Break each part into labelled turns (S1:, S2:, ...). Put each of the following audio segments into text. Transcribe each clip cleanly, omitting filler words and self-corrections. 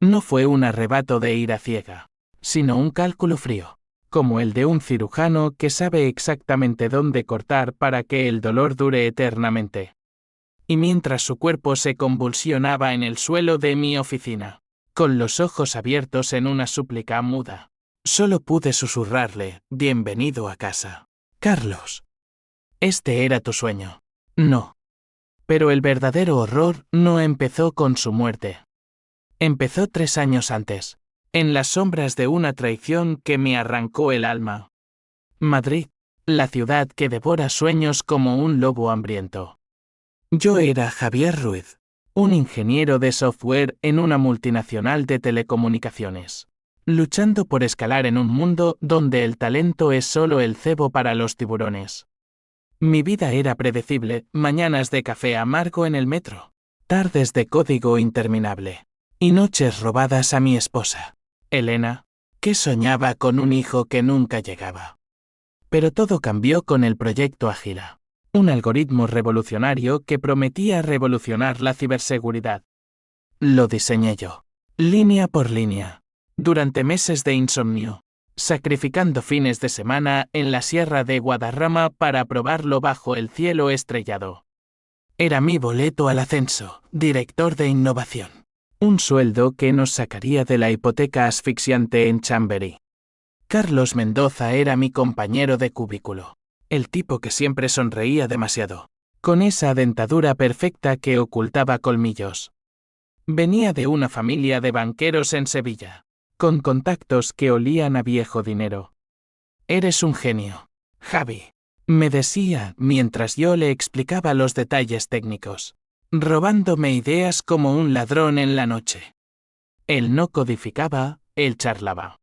S1: No fue un arrebato de ira ciega, sino un cálculo frío, como el de un cirujano que sabe exactamente dónde cortar para que el dolor dure eternamente. Y mientras su cuerpo se convulsionaba en el suelo de mi oficina, con los ojos abiertos en una súplica muda, solo pude susurrarle: «Bienvenido a casa, Carlos. Este era tu sueño». No. Pero el verdadero horror no empezó con su muerte. Empezó 3 años antes, en las sombras de una traición que me arrancó el alma. Madrid, la ciudad que devora sueños como un lobo hambriento. Yo era Javier Ruiz, un ingeniero de software en una multinacional de telecomunicaciones, luchando por escalar en un mundo donde el talento es solo el cebo para los tiburones. Mi vida era predecible: mañanas de café amargo en el metro, tardes de código interminable, y noches robadas a mi esposa, Elena, que soñaba con un hijo que nunca llegaba. Pero todo cambió con el proyecto Ágila, un algoritmo revolucionario que prometía revolucionar la ciberseguridad. Lo diseñé yo, línea por línea, durante meses de insomnio, sacrificando fines de semana en la sierra de Guadarrama para probarlo bajo el cielo estrellado. Era mi boleto al ascenso, director de innovación. Un sueldo que nos sacaría de la hipoteca asfixiante en Chamberí. Carlos Mendoza era mi compañero de cubículo, el tipo que siempre sonreía demasiado, con esa dentadura perfecta que ocultaba colmillos. Venía de una familia de banqueros en Sevilla, con contactos que olían a viejo dinero. «Eres un genio, Javi», me decía mientras yo le explicaba los detalles técnicos, robándome ideas como un ladrón en la noche. Él no codificaba, él charlaba.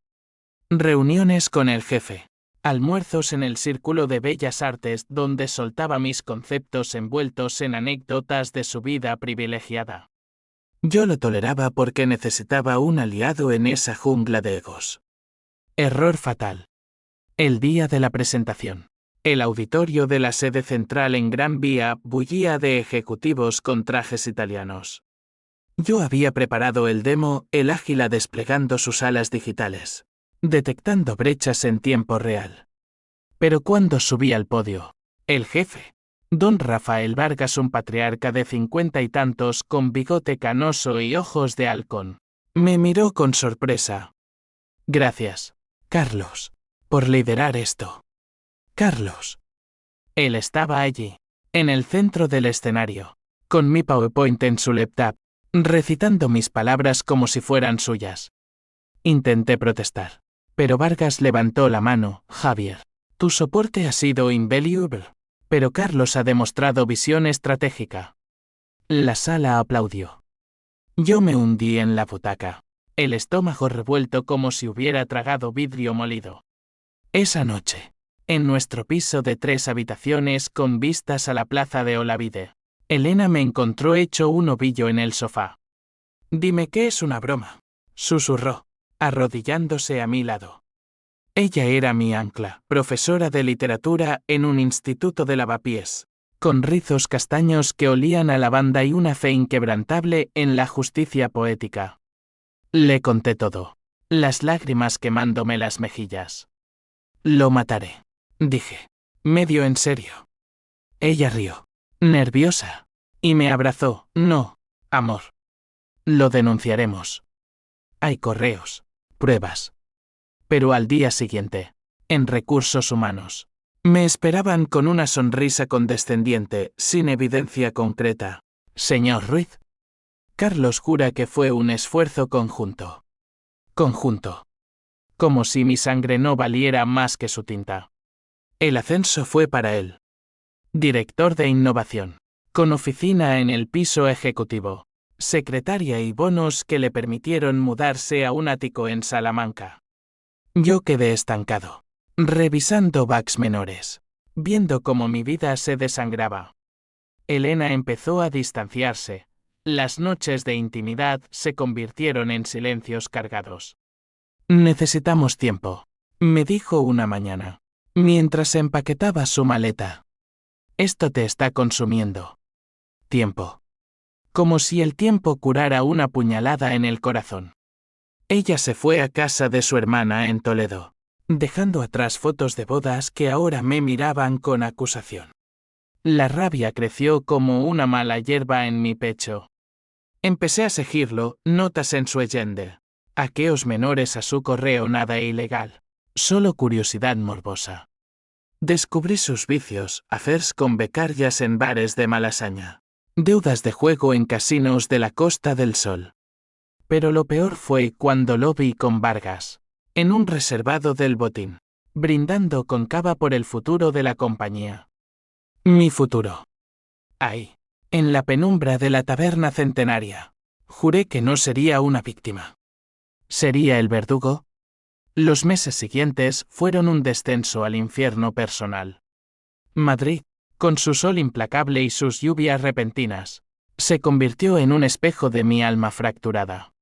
S1: Reuniones con el jefe, almuerzos en el Círculo de Bellas Artes donde soltaba mis conceptos envueltos en anécdotas de su vida privilegiada. Yo lo toleraba porque necesitaba un aliado en esa jungla de egos. Error fatal. El día de la presentación, el auditorio de la sede central en Gran Vía bullía de ejecutivos con trajes italianos. Yo había preparado el demo, el Ágila desplegando sus alas digitales, detectando brechas en tiempo real. Pero cuando subí al podio, el jefe, don Rafael Vargas, un patriarca de 50 y tantos con bigote canoso y ojos de halcón, me miró con sorpresa. «Gracias, Carlos, por liderar esto». Carlos. Él estaba allí, en el centro del escenario, con mi PowerPoint en su laptop, recitando mis palabras como si fueran suyas. Intenté protestar, pero Vargas levantó la mano. «Javier, tu soporte ha sido invaluable, pero Carlos ha demostrado visión estratégica». La sala aplaudió. Yo me hundí en la butaca, el estómago revuelto como si hubiera tragado vidrio molido. Esa noche, en nuestro piso de 3 habitaciones con vistas a la plaza de Olavide, Elena me encontró hecho un ovillo en el sofá. «Dime que es una broma», susurró, arrodillándose a mi lado. Ella era mi ancla, profesora de literatura en un instituto de lavapiés, con rizos castaños que olían a lavanda y una fe inquebrantable en la justicia poética. Le conté todo, las lágrimas quemándome las mejillas. «Lo mataré», dije, medio en serio. Ella rió, nerviosa, y me abrazó. «No, amor. Lo denunciaremos. Hay correos, pruebas». Pero al día siguiente, en Recursos Humanos, me esperaban con una sonrisa condescendiente, sin evidencia concreta. «Señor Ruiz». Carlos jura que fue un esfuerzo conjunto. Conjunto. Como si mi sangre no valiera más que su tinta. El ascenso fue para él. Director de innovación, con oficina en el piso ejecutivo, secretaria y bonos que le permitieron mudarse a un ático en Salamanca. Yo quedé estancado, revisando bugs menores, viendo cómo mi vida se desangraba. Elena empezó a distanciarse. Las noches de intimidad se convirtieron en silencios cargados. «Necesitamos tiempo», me dijo una mañana, mientras empaquetaba su maleta. «Esto te está consumiendo». Tiempo. Como si el tiempo curara una puñalada en el corazón. Ella se fue a casa de su hermana en Toledo, dejando atrás fotos de bodas que ahora me miraban con acusación. La rabia creció como una mala hierba en mi pecho. Empecé a seguirlo, notas en su agenda. Aquellos menores a su correo, nada ilegal. Solo curiosidad morbosa. Descubrí sus vicios, affairs con becarias en bares de Malasaña. Deudas de juego en casinos de la Costa del Sol. Pero lo peor fue cuando lo vi con Vargas, en un reservado del Botín, brindando con cava por el futuro de la compañía. Mi futuro. Ahí, en la penumbra de la taberna centenaria. Juré que no sería una víctima. ¿Sería el verdugo? Los meses siguientes fueron un descenso al infierno personal. Madrid, con su sol implacable y sus lluvias repentinas, se convirtió en un espejo de mi alma fracturada.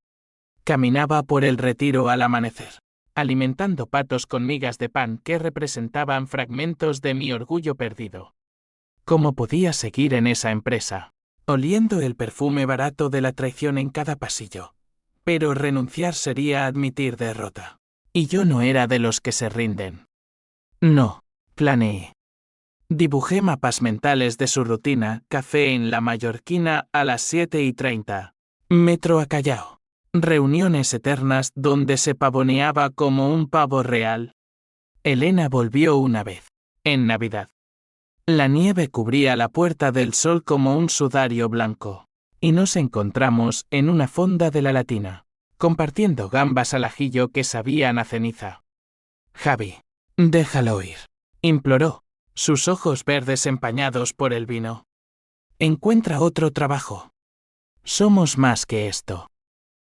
S1: Caminaba por el Retiro al amanecer, alimentando patos con migas de pan que representaban fragmentos de mi orgullo perdido. ¿Cómo podía seguir en esa empresa, oliendo el perfume barato de la traición en cada pasillo? Pero renunciar sería admitir derrota. Y yo no era de los que se rinden. No, planeé. Dibujé mapas mentales de su rutina, café en La Mallorquina a las 7:30, metro a Callao. Reuniones eternas donde se pavoneaba como un pavo real. Elena volvió una vez, en Navidad. La nieve cubría la Puerta del Sol como un sudario blanco, y nos encontramos en una fonda de la Latina, compartiendo gambas al ajillo que sabían a ceniza. Javi, déjalo ir, imploró, sus ojos verdes empañados por el vino. Encuentra otro trabajo. Somos más que esto.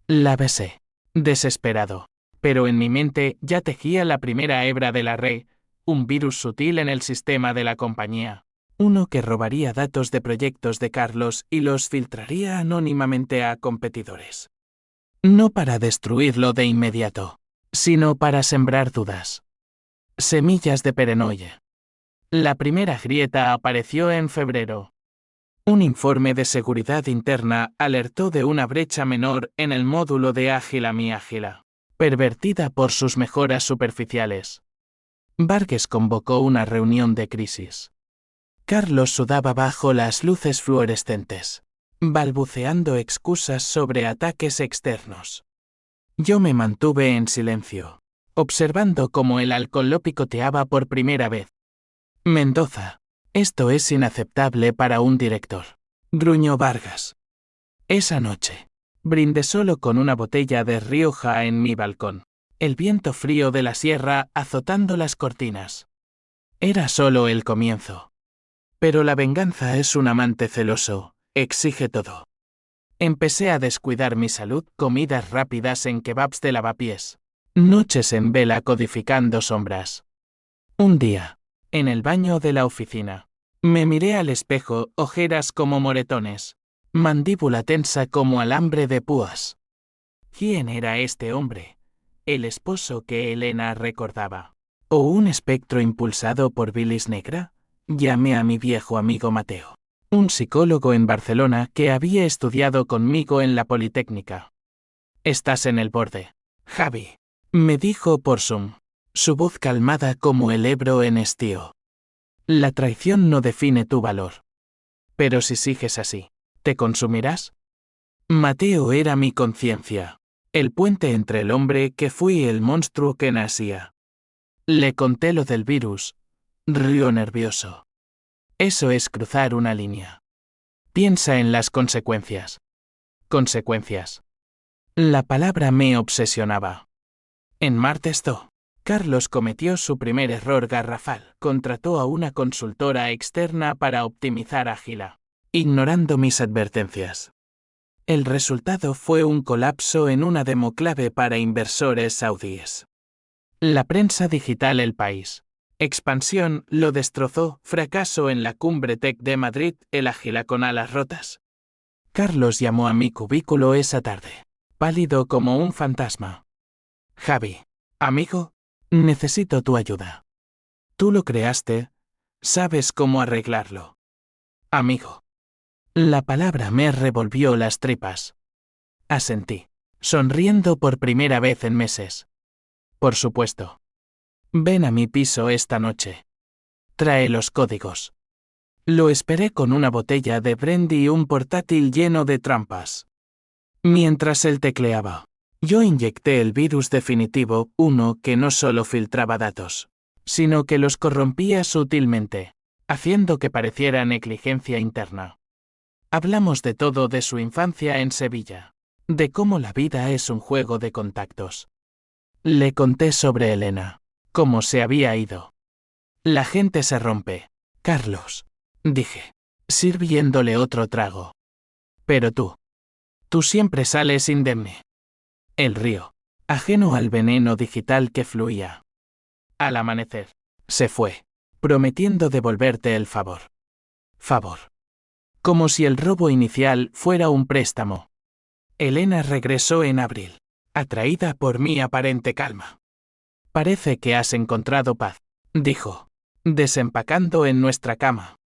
S1: La besé, desesperado, pero en mi mente ya tejía la primera hebra de la red, un virus sutil en el sistema de la compañía, uno que robaría datos de proyectos de Carlos y los filtraría anónimamente a competidores. No para destruirlo de inmediato, sino para sembrar dudas. Semillas de paranoia. La primera grieta apareció en febrero. Un informe de seguridad interna alertó de una brecha menor en el módulo de Ágila mi Ágila, pervertida por sus mejoras superficiales. Vargas convocó una reunión de crisis. Carlos sudaba bajo las luces fluorescentes, balbuceando excusas sobre ataques externos. Yo me mantuve en silencio, observando cómo el alcohol lo picoteaba por primera vez. Mendoza. Esto es inaceptable para un director, gruñó Vargas. Esa noche, brindé solo con una botella de Rioja en mi balcón, el viento frío de la sierra azotando las cortinas. Era solo el comienzo. Pero la venganza es un amante celoso, exige todo. Empecé a descuidar mi salud, comidas rápidas en kebabs de lavapiés, noches en vela codificando sombras. Un día, en el baño de la oficina, me miré al espejo, ojeras como moretones, mandíbula tensa como alambre de púas. ¿Quién era este hombre? ¿El esposo que Elena recordaba? ¿O un espectro impulsado por bilis negra? Llamé a mi viejo amigo Mateo, un psicólogo en Barcelona que había estudiado conmigo en la Politécnica. Estás en el borde, Javi, me dijo por Zoom, su voz calmada como el Ebro en estío. La traición no define tu valor. Pero si sigues así, ¿te consumirás? Mateo era mi conciencia, el puente entre el hombre que fui y el monstruo que nacía. Le conté lo del virus. Rió nervioso. Eso es cruzar una línea. Piensa en las consecuencias. Consecuencias. La palabra me obsesionaba. En Martesto, Carlos cometió su primer error garrafal. Contrató a una consultora externa para optimizar Ágila, ignorando mis advertencias. El resultado fue un colapso en una demo clave para inversores saudíes. La prensa digital El País. Expansión lo destrozó, fracaso en la cumbre Tech de Madrid, el Ágila con alas rotas. Carlos llamó a mi cubículo esa tarde, pálido como un fantasma. Javi, amigo, necesito tu ayuda. Tú lo creaste, sabes cómo arreglarlo. Amigo. La palabra me revolvió las tripas. Asentí. sonriendo por primera vez en meses. Por supuesto. Ven a mi piso esta noche. Trae los códigos. Lo esperé con una botella de brandy y un portátil lleno de trampas. Mientras él tecleaba, yo inyecté el virus definitivo, uno que no solo filtraba datos, sino que los corrompía sutilmente, haciendo que pareciera negligencia interna. Hablamos de todo, de su infancia en Sevilla, de cómo la vida es un juego de contactos. Le conté sobre Elena, cómo se había ido. La gente se rompe, Carlos, dije, sirviéndole otro trago. Pero tú siempre sales indemne. Él rió, ajeno al veneno digital que fluía. Al amanecer, se fue, prometiendo devolverte el favor. Favor. Como si el robo inicial fuera un préstamo. Elena regresó en abril, atraída por mi aparente calma. Parece que has encontrado paz, dijo, desempacando en nuestra cama.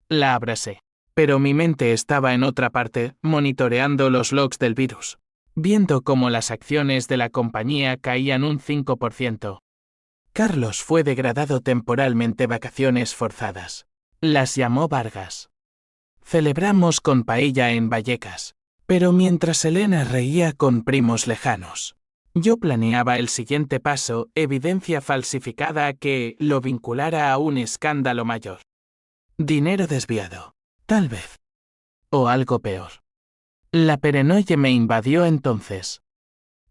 S1: La abracé, pero mi mente estaba en otra parte, monitoreando los logs del virus, viendo cómo las acciones de la compañía caían un 5%. Carlos fue degradado temporalmente, vacaciones forzadas. Las llamó Vargas. Celebramos con paella en Vallecas, pero mientras Elena reía con primos lejanos, yo planeaba el siguiente paso, evidencia falsificada que lo vinculara a un escándalo mayor. Dinero desviado, tal vez. O algo peor. La paranoia me invadió entonces.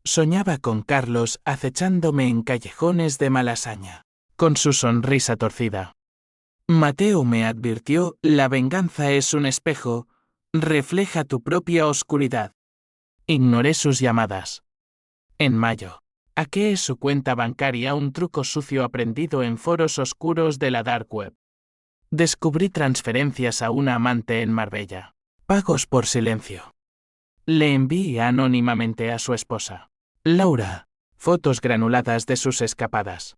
S1: Soñaba con Carlos acechándome en callejones de Malasaña, con su sonrisa torcida. Mateo me advirtió, la venganza es un espejo, refleja tu propia oscuridad. Ignoré sus llamadas. En mayo, hackeé su cuenta bancaria, un truco sucio aprendido en foros oscuros de la dark web. Descubrí transferencias a una amante en Marbella, pagos por silencio. Le envié anónimamente a su esposa, Laura, fotos granuladas de sus escapadas.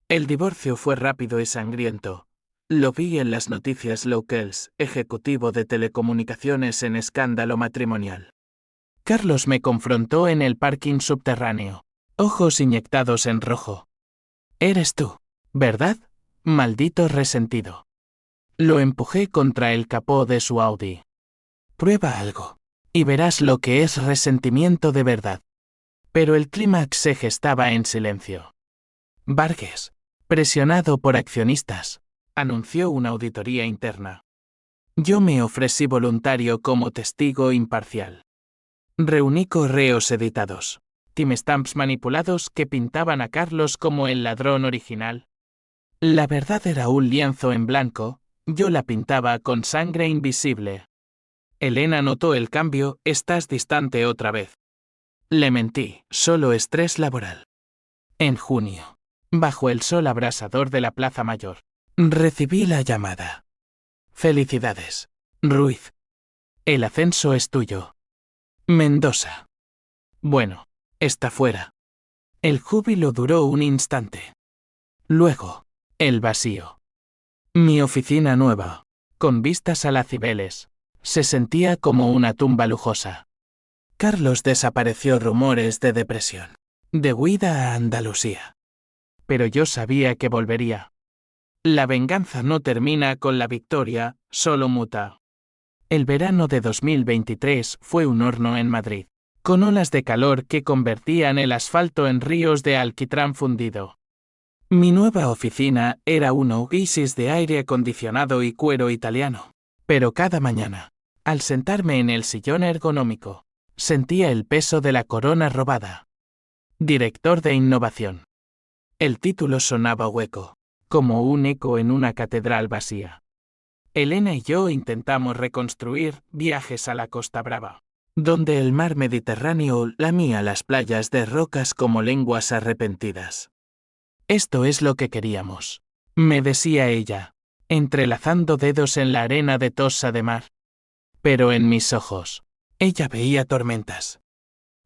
S1: El divorcio fue rápido y sangriento. Lo vi en las noticias locales, ejecutivo de telecomunicaciones en escándalo matrimonial. Carlos me confrontó en el parking subterráneo, ojos inyectados en rojo. Eres tú, ¿verdad? Maldito resentido. Lo empujé contra el capó de su Audi. Prueba algo, y verás lo que es resentimiento de verdad. Pero el clímax se gestaba en silencio. Vargas, presionado por accionistas, anunció una auditoría interna. Yo me ofrecí voluntario como testigo imparcial. Reuní correos editados, timestamps manipulados que pintaban a Carlos como el ladrón original. La verdad era un lienzo en blanco, yo la pintaba con sangre invisible. Elena notó el cambio, estás distante otra vez. Le mentí, solo estrés laboral. En junio, bajo el sol abrasador de la Plaza Mayor, recibí la llamada. Felicidades, Ruiz. El ascenso es tuyo. Mendoza. Bueno, está fuera. El júbilo duró un instante. Luego, el vacío. Mi oficina nueva, con vistas a la Cibeles, se sentía como una tumba lujosa. Carlos desapareció, rumores de depresión, de huida a Andalucía. Pero yo sabía que volvería. La venganza no termina con la victoria, solo muta. El verano de 2023 fue un horno en Madrid, con olas de calor que convertían el asfalto en ríos de alquitrán fundido. Mi nueva oficina era un oasis de aire acondicionado y cuero italiano. Pero cada mañana, al sentarme en el sillón ergonómico, sentía el peso de la corona robada. Director de innovación. El título sonaba hueco, como un eco en una catedral vacía. Elena y yo intentamos reconstruir Viajes a la Costa Brava, donde el mar Mediterráneo lamía las playas de rocas como lenguas arrepentidas. Esto es lo que queríamos, me decía ella, entrelazando dedos en la arena de Tossa de Mar. Pero en mis ojos, ella veía tormentas.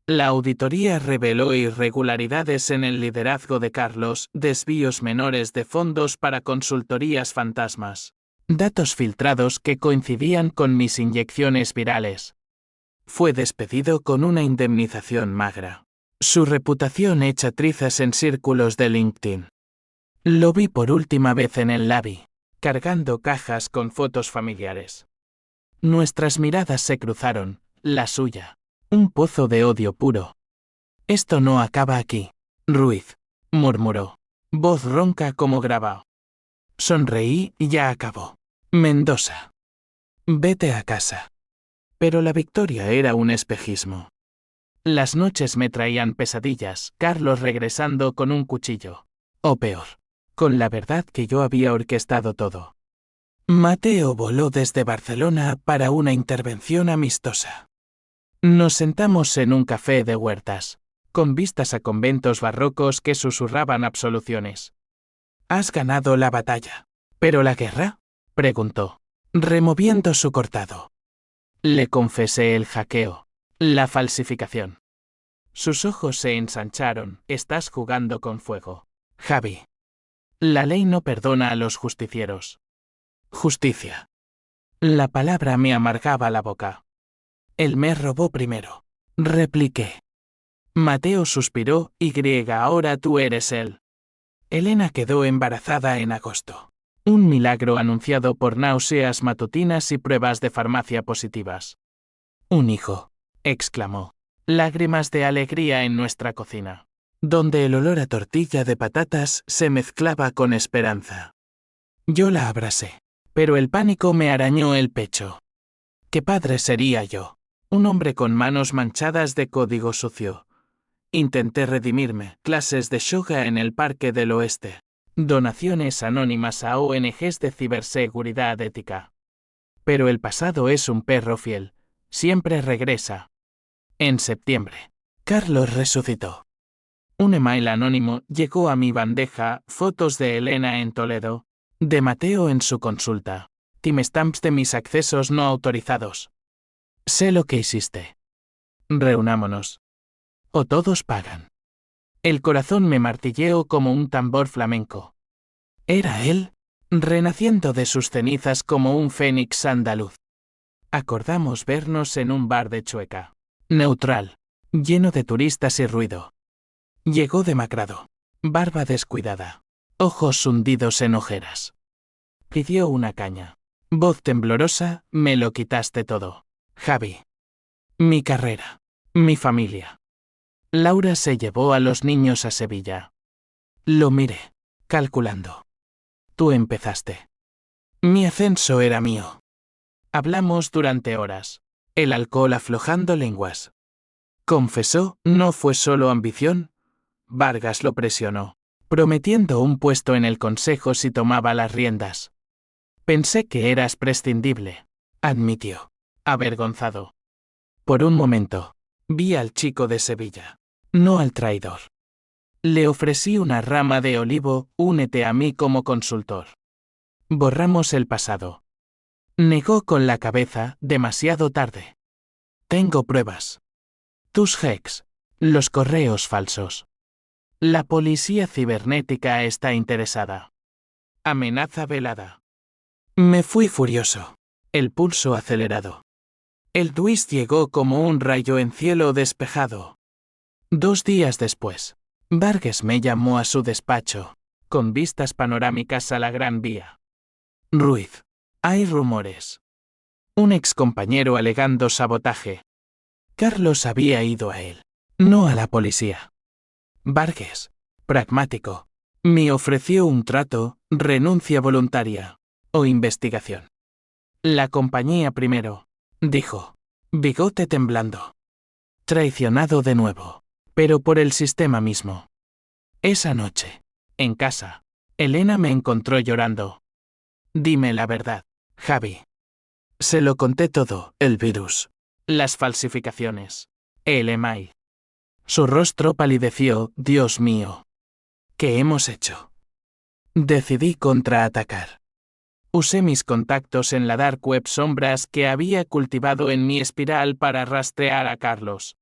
S1: La auditoría reveló irregularidades en el liderazgo de Carlos, desvíos menores de fondos para consultorías fantasmas, datos filtrados que coincidían con mis inyecciones virales. Fue despedido con una indemnización magra. Su reputación hecha trizas en círculos de LinkedIn. Lo vi por última vez en el lobby, cargando cajas con fotos familiares. Nuestras miradas se cruzaron, la suya. Un pozo de odio puro. Esto no acaba aquí, Ruiz, murmuró, voz ronca como grabado. Sonreí y ya acabó. Mendoza. Vete a casa. Pero la victoria era un espejismo. Las noches me traían pesadillas, Carlos regresando con un cuchillo. O peor, con la verdad que yo había orquestado todo. Mateo voló desde Barcelona para una intervención amistosa. Nos sentamos en un café de Huertas, con vistas a conventos barrocos que susurraban absoluciones. Has ganado la batalla. ¿Pero la guerra? Preguntó, removiendo su cortado. Le confesé el hackeo, la falsificación. Sus ojos se ensancharon. Estás jugando con fuego, Javi. La ley no perdona a los justicieros. Justicia. La palabra me amargaba la boca. Él me robó primero. Repliqué. Mateo suspiró. Ahora tú eres él. Elena quedó embarazada en agosto. Un milagro anunciado por náuseas matutinas y pruebas de farmacia positivas. Un hijo, exclamó. Lágrimas de alegría en nuestra cocina, donde el olor a tortilla de patatas se mezclaba con esperanza. Yo la abracé, pero el pánico me arañó el pecho. ¿Qué padre sería yo? Un hombre con manos manchadas de código sucio. Intenté redimirme, clases de yoga en el Parque del Oeste. Donaciones anónimas a ONGs de ciberseguridad ética. Pero el pasado es un perro fiel. Siempre regresa. En septiembre, Carlos resucitó. Un email anónimo llegó a mi bandeja, fotos de Elena en Toledo, de Mateo en su consulta, timestamps de mis accesos no autorizados. Sé lo que hiciste. Reunámonos. O todos pagan. El corazón me martilleó como un tambor flamenco. Era él, renaciendo de sus cenizas como un fénix andaluz. Acordamos vernos en un bar de Chueca. Neutral, lleno de turistas y ruido. Llegó demacrado, barba descuidada, ojos hundidos en ojeras. Pidió una caña. Voz temblorosa, me lo quitaste todo, Javi. Mi carrera, mi familia. Laura se llevó a los niños a Sevilla. Lo miré, calculando. Tú empezaste. Mi ascenso era mío. Hablamos durante horas, el alcohol aflojando lenguas. Confesó, no fue solo ambición. Vargas lo presionó, prometiendo un puesto en el consejo si tomaba las riendas. Pensé que eras prescindible, admitió, avergonzado. Por un momento, vi al chico de Sevilla, no al traidor. Le ofrecí una rama de olivo, únete a mí como consultor. Borramos el pasado. Negó con la cabeza, demasiado tarde. Tengo pruebas. Tus hacks, los correos falsos. La policía cibernética está interesada. Amenaza velada. Me fui furioso, el pulso acelerado. El twist llegó como un rayo en cielo despejado. 2 días después, Vargas me llamó a su despacho, con vistas panorámicas a la Gran Vía. Ruiz, hay rumores. Un excompañero alegando sabotaje. Carlos había ido a él, no a la policía. Vargas, pragmático, me ofreció un trato, renuncia voluntaria, o investigación. La compañía primero, dijo, bigote temblando. Traicionado de nuevo, pero por el sistema mismo. Esa noche, en casa, Elena me encontró llorando. Dime la verdad, Javi. Se lo conté todo, el virus, las falsificaciones, el email. Su rostro palideció, Dios mío. ¿Qué hemos hecho? Decidí contraatacar. Usé mis contactos en la dark web sombras que había cultivado en mi espiral para rastrear a Carlos.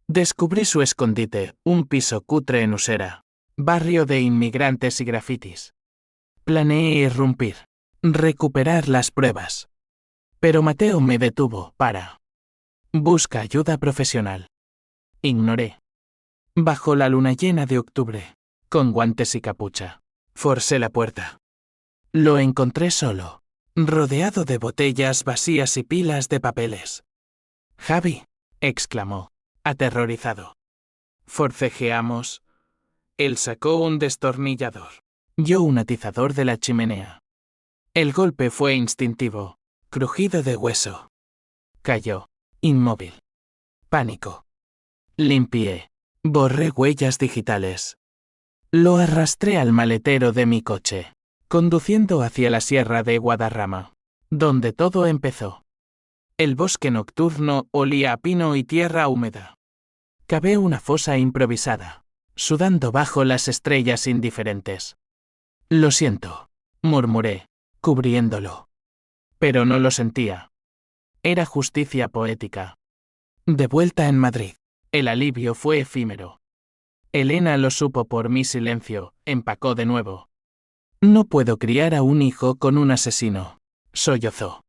S1: Descubrí su escondite, un piso cutre en Usera, barrio de inmigrantes y grafitis. Planeé irrumpir, recuperar las pruebas. Pero Mateo me detuvo, para. Busca ayuda profesional. Ignoré. Bajo la luna llena de octubre, con guantes y capucha, forcé la puerta. Lo encontré solo, rodeado de botellas vacías y pilas de papeles. «Javi», exclamó, aterrorizado. Forcejeamos. Él sacó un destornillador. Yo un atizador de la chimenea. El golpe fue instintivo, crujido de hueso. Cayó, inmóvil. Pánico. Limpié. Borré huellas digitales. Lo arrastré al maletero de mi coche, conduciendo hacia la sierra de Guadarrama, donde todo empezó. El bosque nocturno olía a pino y tierra húmeda. Cavé una fosa improvisada, sudando bajo las estrellas indiferentes. «Lo siento», murmuré, cubriéndolo. Pero no lo sentía. Era justicia poética. De vuelta en Madrid, el alivio fue efímero. Elena lo supo por mi silencio, empacó de nuevo. «No puedo criar a un hijo con un asesino», sollozó.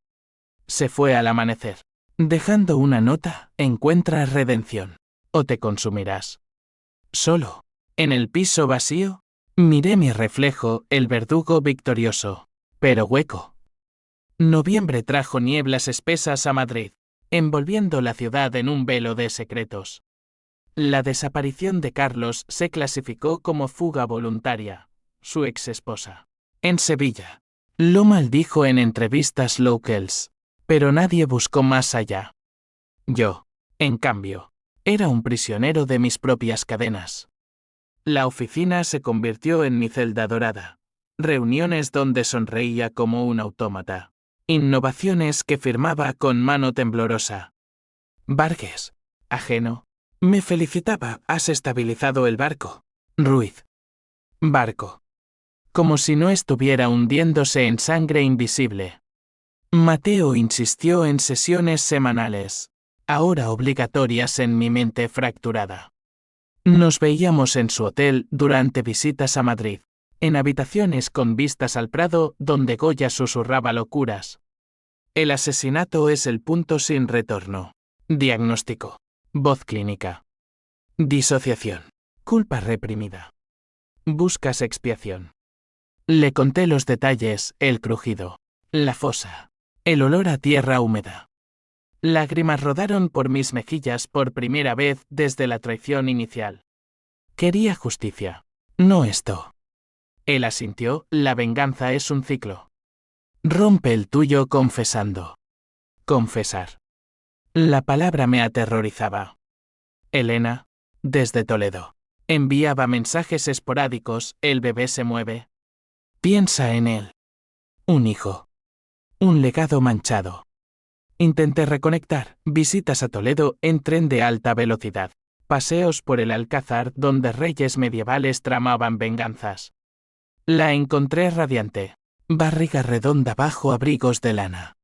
S1: Se fue al amanecer. Dejando una nota, encuentras redención. O te consumirás. Solo, en el piso vacío, miré mi reflejo, el verdugo victorioso, pero hueco. Noviembre trajo nieblas espesas a Madrid, envolviendo la ciudad en un velo de secretos. La desaparición de Carlos se clasificó como fuga voluntaria, su ex esposa. En Sevilla. Lo maldijo en entrevistas locals, pero nadie buscó más allá. Yo, en cambio, era un prisionero de mis propias cadenas. La oficina se convirtió en mi celda dorada. Reuniones donde sonreía como un autómata. Innovaciones que firmaba con mano temblorosa. Vargas, ajeno, me felicitaba. «Has estabilizado el barco, Ruiz». Barco. Como si no estuviera hundiéndose en sangre invisible. Mateo insistió en sesiones semanales, ahora obligatorias en mi mente fracturada. Nos veíamos en su hotel durante visitas a Madrid, en habitaciones con vistas al Prado donde Goya susurraba locuras. «El asesinato es el punto sin retorno». Diagnóstico. Voz clínica. Disociación. Culpa reprimida. Buscas expiación. Le conté los detalles, el crujido, la fosa, el olor a tierra húmeda. Lágrimas rodaron por mis mejillas por primera vez desde la traición inicial. Quería justicia, no esto. Él asintió, la venganza es un ciclo. Rompe el tuyo confesando. Confesar. La palabra me aterrorizaba. Elena, desde Toledo, enviaba mensajes esporádicos, el bebé se mueve. Piensa en él. Un hijo. Un legado manchado. Intenté reconectar, visitas a Toledo en tren de alta velocidad, paseos por el Alcázar donde reyes medievales tramaban venganzas. La encontré radiante, barriga redonda bajo abrigos de lana.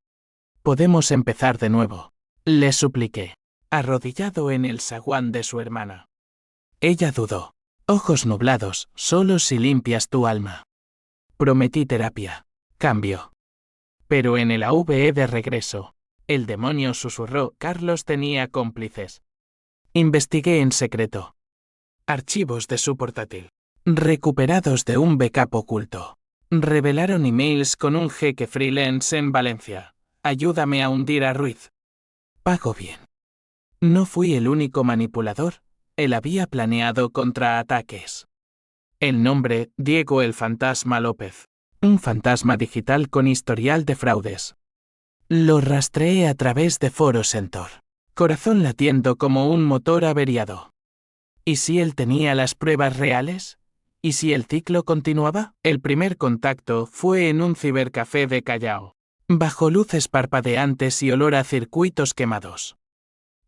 S1: «Podemos empezar de nuevo», le supliqué, arrodillado en el zaguán de su hermana. Ella dudó, ojos nublados, solo si limpias tu alma. Prometí terapia, cambio. Pero en el AVE de regreso, el demonio susurró, Carlos tenía cómplices. Investigué en secreto. Archivos de su portátil, recuperados de un backup oculto, revelaron emails con un jeque freelance en Valencia. «Ayúdame a hundir a Ruiz». Pago bien. No fui el único manipulador, él había planeado contraataques. El nombre, Diego el Fantasma López. Un fantasma digital con historial de fraudes. Lo rastreé a través de foros en Tor. Corazón latiendo como un motor averiado. ¿Y si él tenía las pruebas reales? ¿Y si el ciclo continuaba? El primer contacto fue en un cibercafé de Callao, bajo luces parpadeantes y olor a circuitos quemados.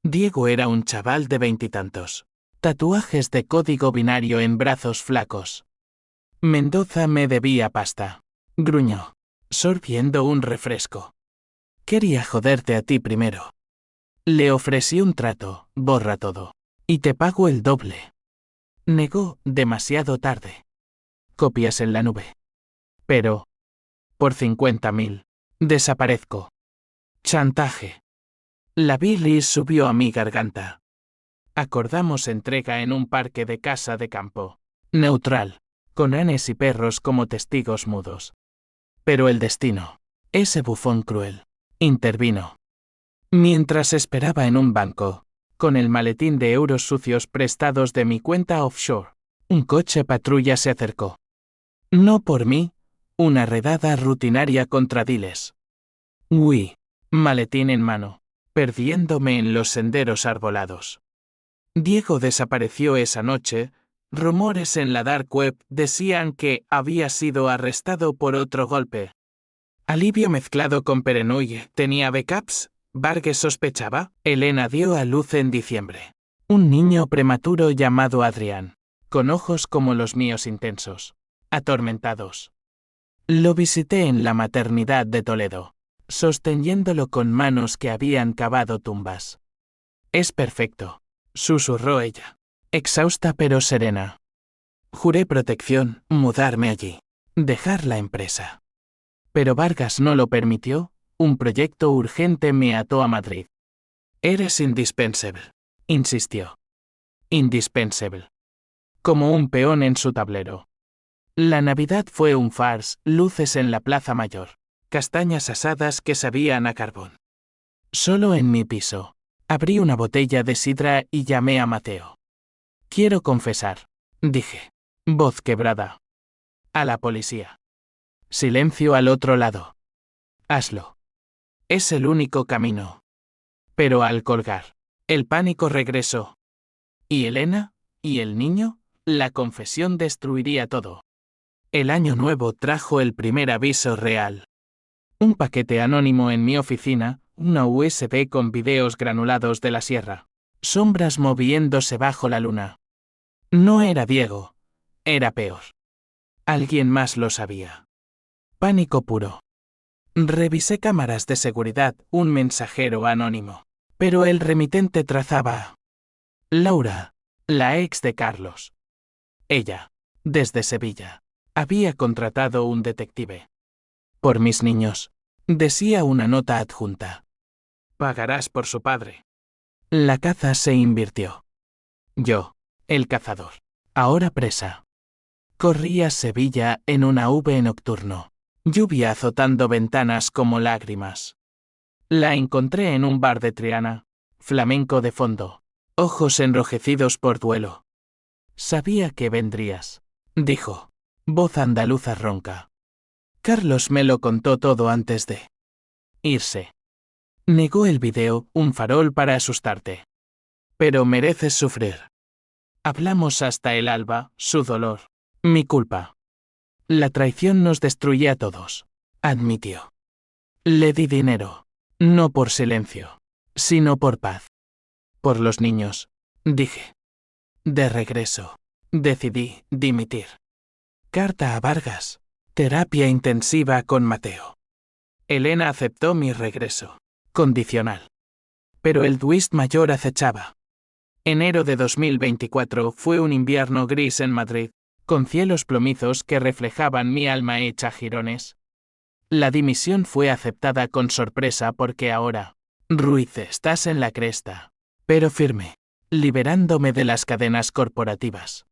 S1: Diego era un chaval de veintitantos. Tatuajes de código binario en brazos flacos. «Mendoza me debía pasta», gruñó, sorbiendo un refresco. «Quería joderte a ti primero». Le ofrecí un trato, borra todo. «Y te pago el doble». Negó, demasiado tarde. «Copias en la nube». «Pero, por 50.000, desaparezco». Chantaje. La bilis subió a mi garganta. Acordamos entrega en un parque de casa de campo. Neutral, con anes y perros como testigos mudos. Pero el destino, ese bufón cruel, intervino. Mientras esperaba en un banco, con el maletín de euros sucios prestados de mi cuenta offshore, un coche patrulla se acercó. No por mí, una redada rutinaria contra diles. Huí, maletín en mano, perdiéndome en los senderos arbolados. Diego desapareció esa noche. Rumores en la dark web decían que había sido arrestado por otro golpe. Alivio mezclado con paranoia. ¿Tenía backups? Vargas sospechaba. Elena dio a luz en diciembre. Un niño prematuro llamado Adrián, con ojos como los míos intensos, atormentados. Lo visité en la maternidad de Toledo, sosteniéndolo con manos que habían cavado tumbas. Es perfecto, susurró ella, exhausta pero serena. Juré protección, mudarme allí, dejar la empresa. Pero Vargas no lo permitió. Un proyecto urgente me ató a Madrid. Eres indispensable, insistió. Indispensable. Como un peón en su tablero. La Navidad fue un farce, luces en la Plaza Mayor, castañas asadas que sabían a carbón. Solo en mi piso, abrí una botella de sidra y llamé a Mateo. Quiero confesar, dije, voz quebrada. A la policía. Silencio al otro lado. Hazlo. Es el único camino. Pero al colgar, el pánico regresó. ¿Y Elena? ¿Y el niño? La confesión destruiría todo. El año nuevo trajo el primer aviso real. Un paquete anónimo en mi oficina, una USB con videos granulados de la sierra. Sombras moviéndose bajo la luna. No era Diego. Era peor. Alguien más lo sabía. Pánico puro. Revisé cámaras de seguridad, un mensajero anónimo. Pero el remitente trazaba. Laura, la ex de Carlos. Ella, desde Sevilla, había contratado un detective. Por mis niños, decía una nota adjunta. Pagarás por su padre. La caza se invirtió. Yo, el cazador, ahora presa. Corrí a Sevilla en una V nocturno, lluvia azotando ventanas como lágrimas. La encontré en un bar de Triana, flamenco de fondo, ojos enrojecidos por duelo. Sabía que vendrías, dijo, voz andaluza ronca. Carlos me lo contó todo antes de irse. Negó el video, un farol para asustarte. Pero mereces sufrir. Hablamos hasta el alba, su dolor, mi culpa. La traición nos destruye a todos, admitió. Le di dinero, no por silencio, sino por paz. Por los niños, dije. De regreso, decidí dimitir. Carta a Vargas, terapia intensiva con Mateo. Elena aceptó mi regreso, condicional. Pero el twist mayor acechaba. Enero de 2024 fue un invierno gris en Madrid, con cielos plomizos que reflejaban mi alma hecha jirones. La dimisión fue aceptada con sorpresa porque ahora, Ruiz, estás en la cresta, pero firme, liberándome de las cadenas corporativas.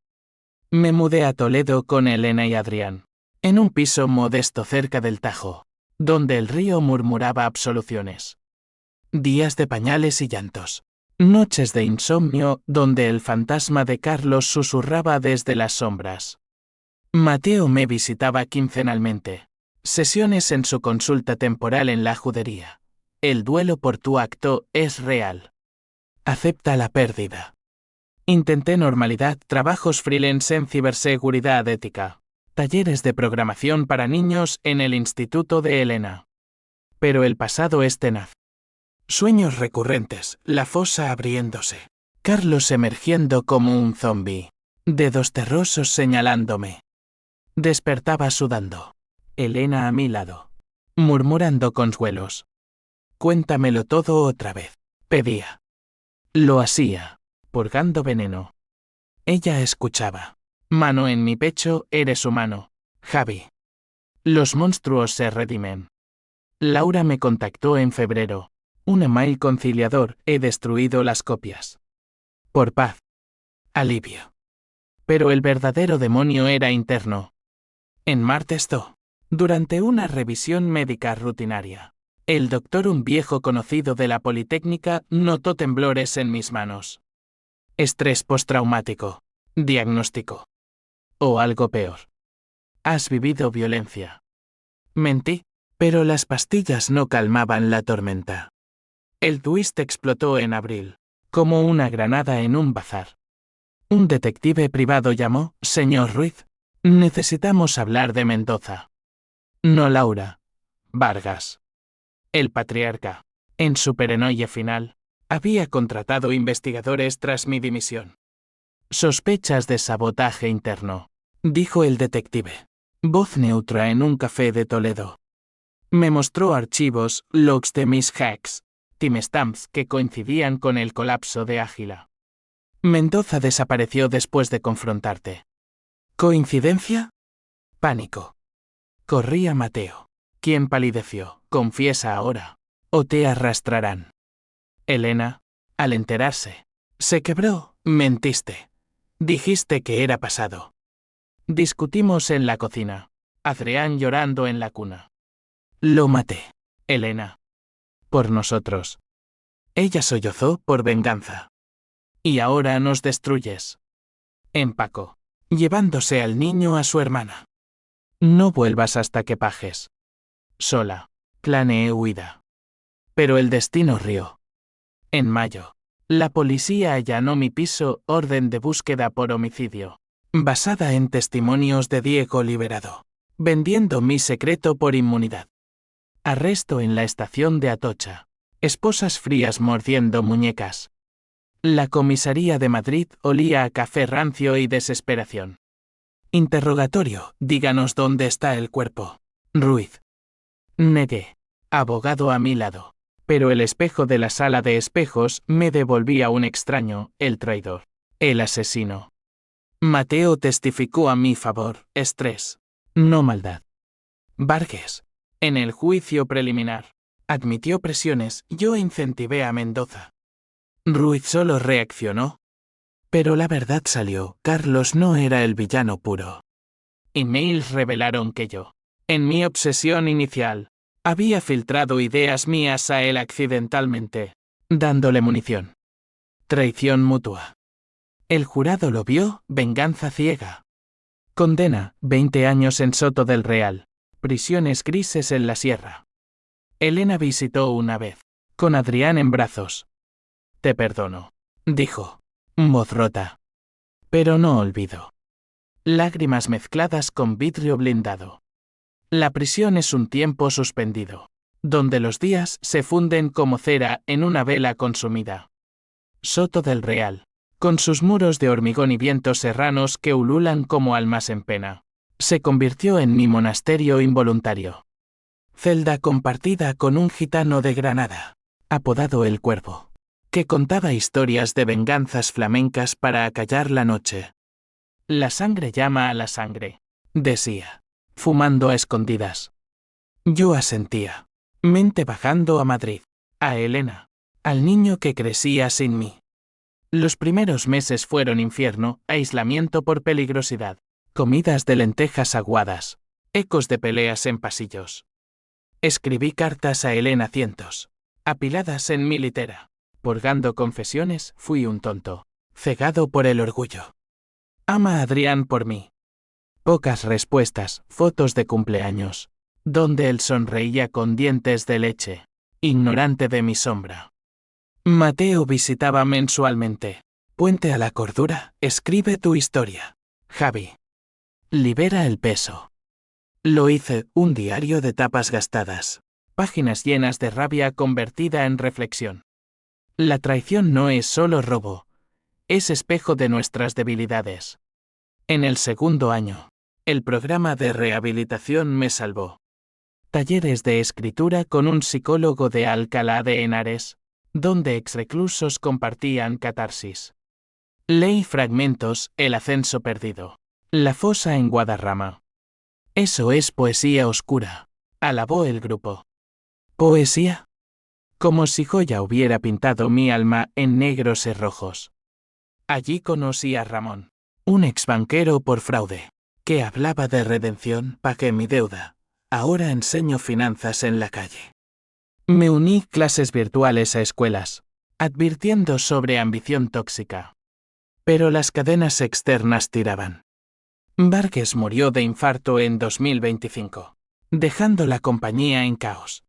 S1: Me mudé a Toledo con Elena y Adrián, en un piso modesto cerca del Tajo, donde el río murmuraba absoluciones. Días de pañales y llantos. Noches de insomnio donde el fantasma de Carlos susurraba desde las sombras. Mateo me visitaba quincenalmente. Sesiones en su consulta temporal en la judería. El duelo por tu acto es real. Acepta la pérdida. Intenté normalidad, trabajos freelance en ciberseguridad ética, talleres de programación para niños en el Instituto de Elena. Pero el pasado es tenaz. Sueños recurrentes, la fosa abriéndose. Carlos emergiendo como un zombi. Dedos terrosos señalándome. Despertaba sudando. Elena a mi lado. Murmurando consuelos. Cuéntamelo todo otra vez. Pedía. Lo hacía, purgando veneno. Ella escuchaba. Mano en mi pecho, eres humano. Javi. Los monstruos se redimen. Laura me contactó en febrero. Un email conciliador, he destruido las copias. Por paz. Alivio. Pero el verdadero demonio era interno. En Martesto. Durante una revisión médica rutinaria, el doctor, un viejo conocido de la Politécnica, notó temblores en mis manos. Estrés postraumático. Diagnóstico. O algo peor. Has vivido violencia. Mentí, pero las pastillas no calmaban la tormenta. El twist explotó en abril, como una granada en un bazar. Un detective privado llamó, señor Ruiz. Necesitamos hablar de Mendoza. No Laura. Vargas. El patriarca, en su perenoide final, había contratado investigadores tras mi dimisión. Sospechas de sabotaje interno, dijo el detective. Voz neutra en un café de Toledo. Me mostró archivos, logs de mis hacks, timestamps que coincidían con el colapso de Ágila. Mendoza desapareció después de confrontarte. ¿Coincidencia? Pánico. Corría Mateo, quien palideció. Confiesa ahora, o te arrastrarán. Elena, al enterarse, se quebró. Mentiste. Dijiste que era pasado. Discutimos en la cocina. Adrián llorando en la cuna. Lo maté. Elena. Por nosotros. Ella sollozó por venganza. Y ahora nos destruyes. Empacó, llevándose al niño a su hermana. No vuelvas hasta que pajes. Sola. Planeé huida. Pero el destino rió. En mayo, la policía allanó mi piso, orden de búsqueda por homicidio, basada en testimonios de Diego Liberado, vendiendo mi secreto por inmunidad. Arresto en la estación de Atocha. Esposas frías mordiendo muñecas. La comisaría de Madrid olía a café rancio y desesperación. Interrogatorio, díganos dónde está el cuerpo. Ruiz. Negué. Abogado a mi lado. Pero el espejo de la sala de espejos me devolvía un extraño, el traidor. El asesino. Mateo testificó a mi favor, estrés. No maldad. Vargas. En el juicio preliminar. Admitió presiones, yo incentivé a Mendoza. Ruiz solo reaccionó. Pero la verdad salió, Carlos no era el villano puro. Emails revelaron que yo, en mi obsesión inicial, había filtrado ideas mías a él accidentalmente, dándole munición. Traición mutua. El jurado lo vio, venganza ciega. Condena, 20 años en Soto del Real, prisiones grises en la sierra. Elena visitó una vez, con Adrián en brazos. Te perdono, dijo, voz rota. Pero no olvido. Lágrimas mezcladas con vidrio blindado. La prisión es un tiempo suspendido, donde los días se funden como cera en una vela consumida. Soto del Real, con sus muros de hormigón y vientos serranos que ululan como almas en pena, se convirtió en mi monasterio involuntario. Celda compartida con un gitano de Granada, apodado El Cuervo, que contaba historias de venganzas flamencas para acallar la noche. La sangre llama a la sangre, decía, fumando a escondidas. Yo asentía, mente bajando a Madrid, a Elena, al niño que crecía sin mí. Los primeros meses fueron infierno, aislamiento por peligrosidad, comidas de lentejas aguadas, ecos de peleas en pasillos. Escribí cartas a Elena cientos, apiladas en mi litera. Purgando confesiones, fui un tonto, cegado por el orgullo. Ama a Adrián por mí. Pocas respuestas, fotos de cumpleaños, donde él sonreía con dientes de leche, ignorante de mi sombra. Mateo visitaba mensualmente. Puente a la cordura, escribe tu historia. Javi. Libera el peso. Lo hice, un diario de tapas gastadas, páginas llenas de rabia convertida en reflexión. La traición no es solo robo, es espejo de nuestras debilidades. En el segundo año, el programa de rehabilitación me salvó. Talleres de escritura con un psicólogo de Alcalá de Henares, donde exreclusos compartían catarsis. Leí fragmentos, El ascenso perdido, La fosa en Guadarrama. Eso es poesía oscura, alabó el grupo. ¿Poesía? como si Goya hubiera pintado mi alma en negros y rojos. Allí conocí a Ramón, un exbanquero por fraude, que hablaba de redención. Pagué mi deuda. Ahora enseño finanzas en la calle. Me uní clases virtuales a escuelas, advirtiendo sobre ambición tóxica. Pero las cadenas externas tiraban. Vargas murió de infarto en 2025, dejando la compañía en caos.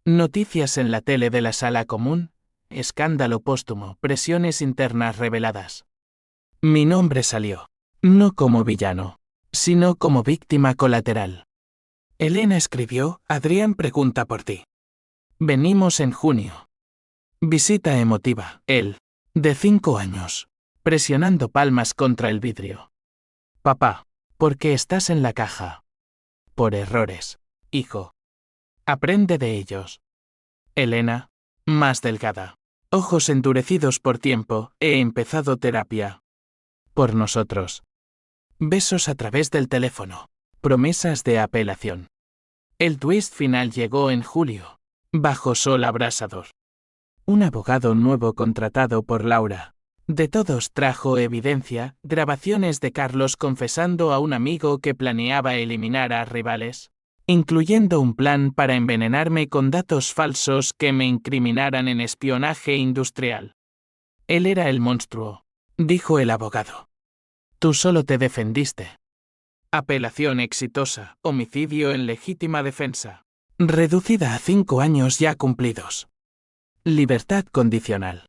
S1: Noticias en la tele de la sala común, escándalo póstumo, presiones internas reveladas. Mi nombre salió, no como villano, sino como víctima colateral. Elena escribió, Adrián pregunta por ti. Venimos en junio. Visita emotiva, él, de 5 años, presionando palmas contra el vidrio. Papá, ¿por qué estás en la caja? Por errores, hijo. Aprende de ellos. Elena, más delgada, ojos endurecidos por tiempo, he empezado terapia. Por nosotros. Besos a través del teléfono. Promesas de apelación. El twist final llegó en julio, bajo sol abrasador. Un abogado nuevo contratado por Laura. De todos trajo evidencia, grabaciones de Carlos confesando a un amigo que planeaba eliminar a rivales, incluyendo un plan para envenenarme con datos falsos que me incriminaran en espionaje industrial. Él era el monstruo, dijo el abogado. Tú solo te defendiste. Apelación exitosa, homicidio en legítima defensa. Reducida a 5 años ya cumplidos. Libertad condicional.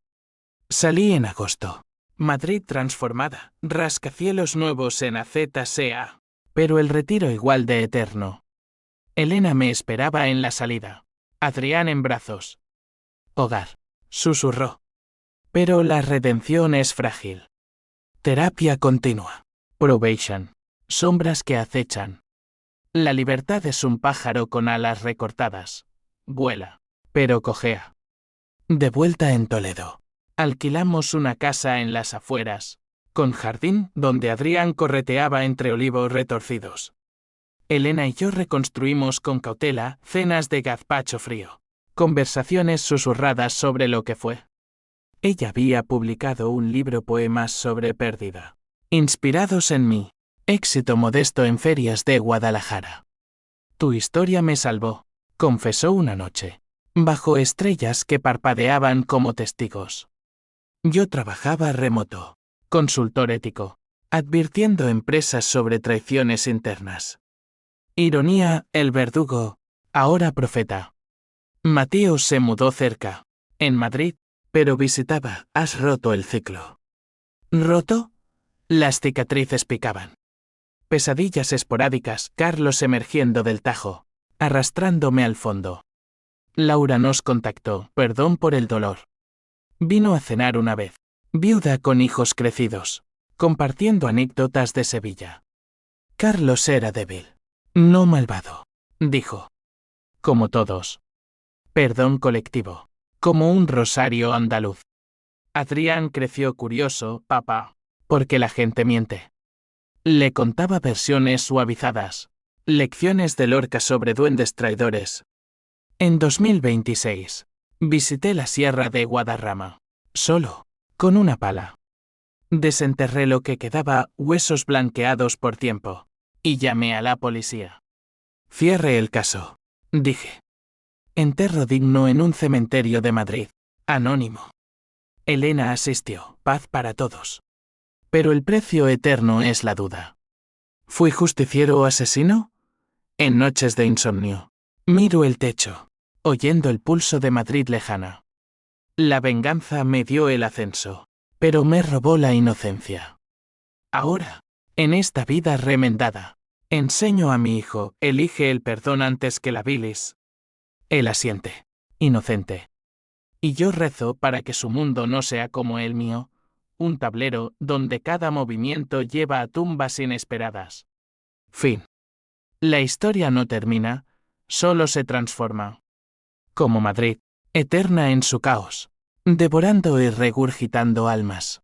S1: Salí en agosto. Madrid transformada, rascacielos nuevos en AZSA. Pero el retiro igual de eterno. Elena me esperaba en la salida. Adrián en brazos. Hogar. Susurró. Pero la redención es frágil. Terapia continua. Probation. Sombras que acechan. La libertad es un pájaro con alas recortadas. Vuela. Pero cojea. De vuelta en Toledo. Alquilamos una casa en las afueras, con jardín donde Adrián correteaba entre olivos retorcidos. Elena y yo reconstruimos con cautela cenas de gazpacho frío, conversaciones susurradas sobre lo que fue. Ella había publicado un libro poemas sobre pérdida, inspirados en mí. Éxito modesto en ferias de Guadalajara. Tu historia me salvó, confesó una noche, bajo estrellas que parpadeaban como testigos. Yo trabajaba remoto, consultor ético, advirtiendo empresas sobre traiciones internas. Ironía, el verdugo, ahora profeta. Mateo se mudó cerca, en Madrid, pero visitaba, has roto el ciclo. ¿Roto? Las cicatrices picaban. Pesadillas esporádicas, Carlos emergiendo del tajo, arrastrándome al fondo. Laura nos contactó, perdón por el dolor. Vino a cenar una vez, viuda con hijos crecidos, compartiendo anécdotas de Sevilla. Carlos era débil, no malvado, dijo. Como todos. Perdón colectivo, como un rosario andaluz. Adrián creció curioso, papá, porque la gente miente. Le contaba versiones suavizadas, lecciones de Lorca sobre duendes traidores. En 2026, visité la sierra de Guadarrama, solo, con una pala. Desenterré lo que quedaba, huesos blanqueados por tiempo, y llamé a la policía. Cierre el caso, dije. Enterro digno en un cementerio de Madrid, anónimo. Elena asistió, paz para todos. Pero el precio eterno es la duda. ¿Fui justiciero o asesino? En noches de insomnio, miro el techo, oyendo el pulso de Madrid lejana. La venganza me dio el ascenso, pero me robó la inocencia. Ahora, en esta vida remendada, enseño a mi hijo, elige el perdón antes que la bilis. Él asiente, inocente. Y yo rezo para que su mundo no sea como el mío, un tablero donde cada movimiento lleva a tumbas inesperadas. Fin. La historia no termina, solo se transforma. Como Madrid, eterna en su caos, devorando y regurgitando almas.